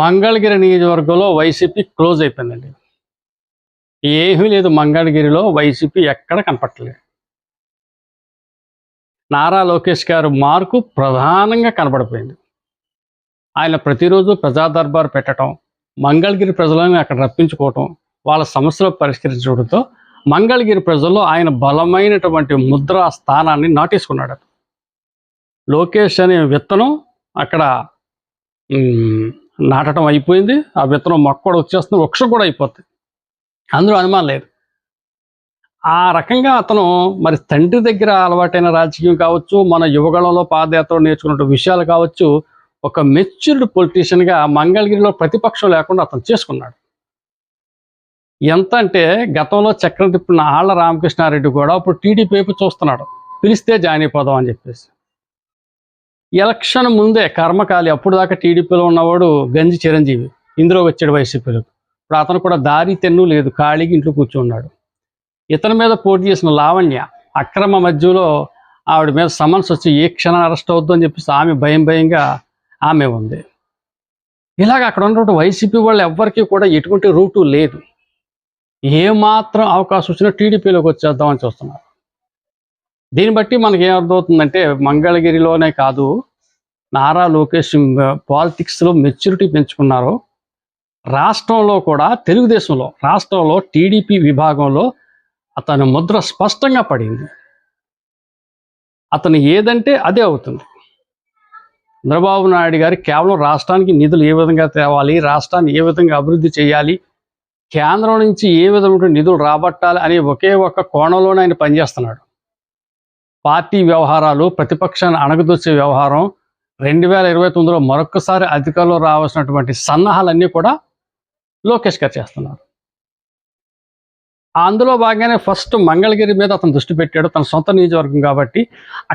మంగళగిరి నియోజకవర్గంలో YCP close అయిపోయిందండి. ఏమీ లేదు, మంగళగిరిలో వైసీపీ ఎక్కడ కనపట్టలేదు. నారా లోకేష్ గారు మార్కు ప్రధానంగా కనపడిపోయింది. ఆయన ప్రతిరోజు ప్రజా దర్బారు పెట్టడం, మంగళగిరి ప్రజలను అక్కడ రప్పించుకోవటం, వాళ్ళ సమస్యలు పరిష్కరించడంతో మంగళగిరి ప్రజల్లో ఆయన బలమైనటువంటి ముద్రా స్థానాన్ని నాటేసుకున్నాడు. లోకేష్ అనే విత్తనం అక్కడ నాటడం అయిపోయింది. ఆ విత్తనం మొక్క కూడా వచ్చేస్తుంది, వృక్షం కూడా అయిపోతుంది, అందులో అనుమానం లేదు. ఆ రకంగా అతను మరి తండ్రి దగ్గర అలవాటైన రాజకీయం కావచ్చు, మన యువగళంలో పాదయాత్రలో నేర్చుకున్న విషయాలు కావచ్చు, ఒక మెచ్యూర్డ్ పొలిటీషియన్గా మంగళగిరిలో ప్రతిపక్షం లేకుండా అతను చేసుకున్నాడు. ఎంత అంటే గతంలో చక్రం తిప్పిన ఆళ్ల రామకృష్ణారెడ్డి కూడా ఇప్పుడు టీడీపీ వైపు చూస్తున్నాడు, పిలిస్తే జాయిన్ అయిపోదాం అని చెప్పేసి. ఎలక్షన్ ముందే కర్మకాలి, అప్పుడు దాకా టీడీపీలో ఉన్నవాడు గంజి చిరంజీవి ఇందులో వచ్చాడు వైసీపీలో. ఇప్పుడు అతను కూడా దారి తెన్ను లేదు, ఖాళీకి ఇంట్లో కూర్చున్నాడు. ఇతని మీద పోటీ చేసిన లావణ్య అక్రమ మధ్యలో ఆవిడ మీద సమన్స్ వచ్చి ఏ క్షణం అరెస్ట్ అవుద్దు అని చెప్పేసి ఆమె భయంగా ఆమె ఉంది. ఇలాగ అక్కడ ఉన్నటువంటి వైసీపీ వాళ్ళు ఎవ్వరికీ కూడా ఎటువంటి రూటు లేదు. ఏమాత్రం అవకాశం వచ్చినా టీడీపీలోకి వచ్చేద్దామని చూస్తున్నారు. దీన్ని బట్టి మనకి ఏమర్థమవుతుందంటే మంగళగిరిలోనే కాదు, నారా లోకేష్ పాలిటిక్స్లో మెచ్యూరిటీ పెంచుకున్నారు. రాష్ట్రంలో కూడా, తెలుగుదేశంలో రాష్ట్రంలో టీడీపీ విభాగంలో అతని ముద్ర స్పష్టంగా పడింది. అతను ఏదంటే అదే అవుతుంది. చంద్రబాబు నాయుడు గారు కేవలం రాష్ట్రానికి నిధులు ఏ విధంగా తేవాలి, రాష్ట్రాన్ని ఏ విధంగా అభివృద్ధి చేయాలి, కేంద్రం నుంచి ఏ విధమైన నిధులు రాబట్టాలి అనే ఒకే ఒక్క కోణంలోనే ఆయన పనిచేస్తున్నాడు. పార్టీ వ్యవహారాలు, ప్రతిపక్షాన్ని అణగదొచ్చే వ్యవహారం, 2029లో మరొక్కసారి అధికారంలో రావాల్సినటువంటి సన్నాహాలన్నీ కూడా లోకేష్ గారు చేస్తున్నారు. అందులో భాగంగానే ఫస్ట్ మంగళగిరి మీద అతను దృష్టి పెట్టాడు, తన సొంత నియోజకవర్గం కాబట్టి.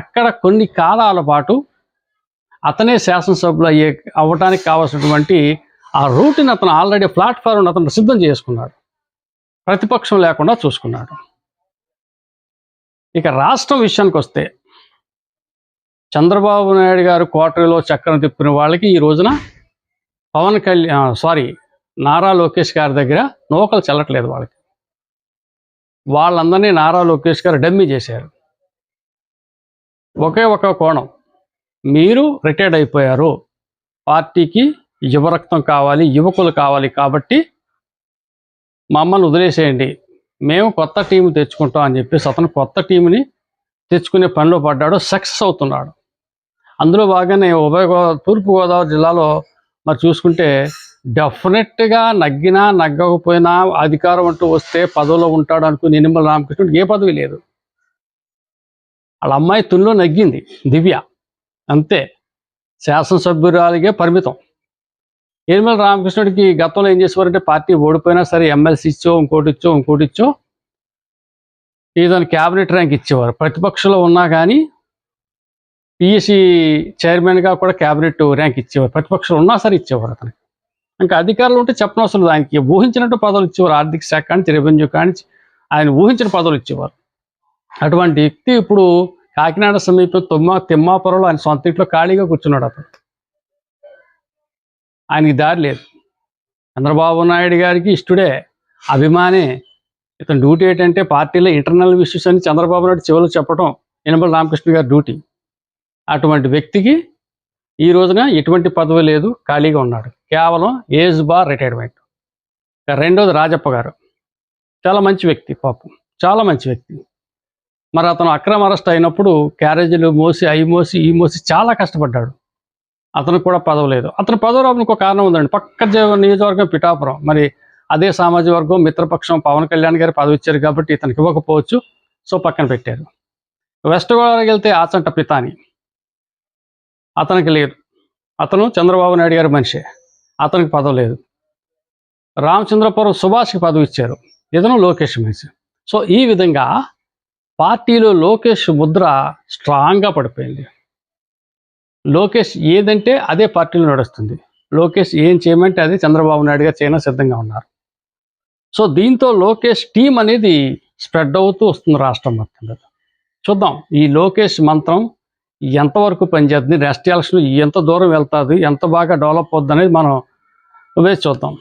అక్కడ కొన్ని కాలాల పాటు అతనే శాసనసభ్యులు అవ్వడానికి కావాల్సినటువంటి ఆ రూట్ని అతను ఆల్రెడీ ప్లాట్ఫామ్ అతను సిద్ధం చేసుకున్నాడు, ప్రతిపక్షం లేకుండా చూసుకున్నాడు. ఇక రాష్ట్రం విషయానికి వస్తే, చంద్రబాబు నాయుడు గారు కోటరీలో చక్రం తిప్పిన వాళ్ళకి ఈ రోజున నారా లోకేష్ గారి దగ్గర నూకలు చెల్లట్లేదు. వాళ్ళందరినీ నారా లోకేష్ గారు డమ్మీ చేశారు. ఒకే ఒక కోణం, మీరు రిటైర్డ్ అయిపోయారు, పార్టీకి యువరక్తం కావాలి, యువకులు కావాలి, కాబట్టి మమ్మల్ని వదిలేసేయండి, మేము కొత్త టీం తెచ్చుకుంటాం అని చెప్పేసి అతను కొత్త టీంని తెచ్చుకునే పనిలో పడ్డాడు, సక్సెస్ అవుతున్నాడు. అందులో భాగంగానే తూర్పుగోదావరి జిల్లాలో మరి చూసుకుంటే డెఫినెట్గా నగ్గినా నగ్గకపోయినా అధికారం అంటూ వస్తే పదవిలో ఉంటాడు అనుకుని నిమ్మల రామకృష్ణుడికి ఏ పదవి లేదు. వాళ్ళ అమ్మాయి తుల్లో నగ్గింది, దివ్య, అంతే, శాసనసభ్యురాలిగే పరిమితం. నిమ్మల రామకృష్ణుడికి గతంలో ఏం చేసేవారంటే, పార్టీ ఓడిపోయినా సరే ఎమ్మెల్సీ ఇచ్చో ఇంకోటి ఇచ్చో ఏదైనా క్యాబినెట్ ర్యాంక్ ఇచ్చేవారు. ప్రతిపక్షంలో ఉన్నా కానీ పిఎస్సి చైర్మన్గా కూడా క్యాబినెట్ ర్యాంక్ ఇచ్చేవారు, ప్రతిపక్షంలో ఉన్నా సరే ఇచ్చేవారు అతనికి. ఇంకా అధికారులు ఉంటే చెప్పనవసరం లేదు, ఆయనకి ఊహించినట్టు పదవులు ఇచ్చేవారు, ఆర్థిక శాఖ కానించి, రెవెన్యూ కానించి ఆయన ఊహించిన పదవులు ఇచ్చేవారు. అటువంటి వ్యక్తి ఇప్పుడు కాకినాడ సమీపం తిమ్మాపురంలో ఆయన సొంత ఇంట్లో ఖాళీగా కూర్చున్నాడు. అతను, ఆయనకి దారి లేదు. చంద్రబాబు నాయుడు గారికి ఇష్టడే, అభిమానే. ఇతను డ్యూటీ ఏంటంటే పార్టీలో ఇంటర్నల్ ఇష్యూస్ అని చంద్రబాబు నాయుడు చివరికి చెప్పడం యనమల రామకృష్ణ గారి డ్యూటీ. అటువంటి వ్యక్తికి ఈ రోజున ఎటువంటి పదవి లేదు, ఖాళీగా ఉన్నాడు, కేవలం ఏజ్ బార్ రిటైర్మెంట్. రెండోది రాజప్ప గారు, చాలా మంచి వ్యక్తి, పాపం చాలా మంచి వ్యక్తి. మరి అతను అక్రమ అరెస్ట్ అయినప్పుడు క్యారేజీలు మోసి ఈ మోసి చాలా కష్టపడ్డాడు. అతనికి కూడా పదవి లేదు. అతని పదవి రావడానికి ఒక కారణం ఉందండి, పక్క నియోజకవర్గం పిఠాపురం, మరి అదే సామాజిక వర్గం, మిత్రపక్షం పవన్ కళ్యాణ్ గారు పదవి ఇచ్చారు కాబట్టి ఇతనికి ఇవ్వకపోవచ్చు, సో పక్కన పెట్టారు. వెస్ట్ గోదావరికి వెళ్తే ఆచంట పితాని, అతనికి లేదు, అతను చంద్రబాబు నాయుడు గారి మనిషే, అతనికి పదవి లేదు. రామచంద్రపురం సుభాష్కి పదవి ఇచ్చారు, ఇతను లోకేష్ మనిషి. సో ఈ విధంగా పార్టీలో లోకేష్ ముద్ర స్ట్రాంగ్గా పడిపోయింది. లోకేష్ ఏదంటే అదే పార్టీలో నడుస్తుంది, లోకేష్ ఏం చేయమంటే అదే చంద్రబాబు నాయుడు గారు చేయడం సిద్ధంగా ఉన్నారు. సో దీంతో లోకేష్ టీం అనేది స్ప్రెడ్ అవుతూ వస్తుంది రాష్ట్రం మొత్తం. చూద్దాం ఈ లోకేష్ మంత్రం ఎంతవరకు పనిచేస్తుంది, నెక్స్ట్ ఎలక్షన్ ఎంత దూరం వెళ్తుంది, ఎంత బాగా డెవలప్ అవుతుంది అనేది మనం వేసి చూద్దాం.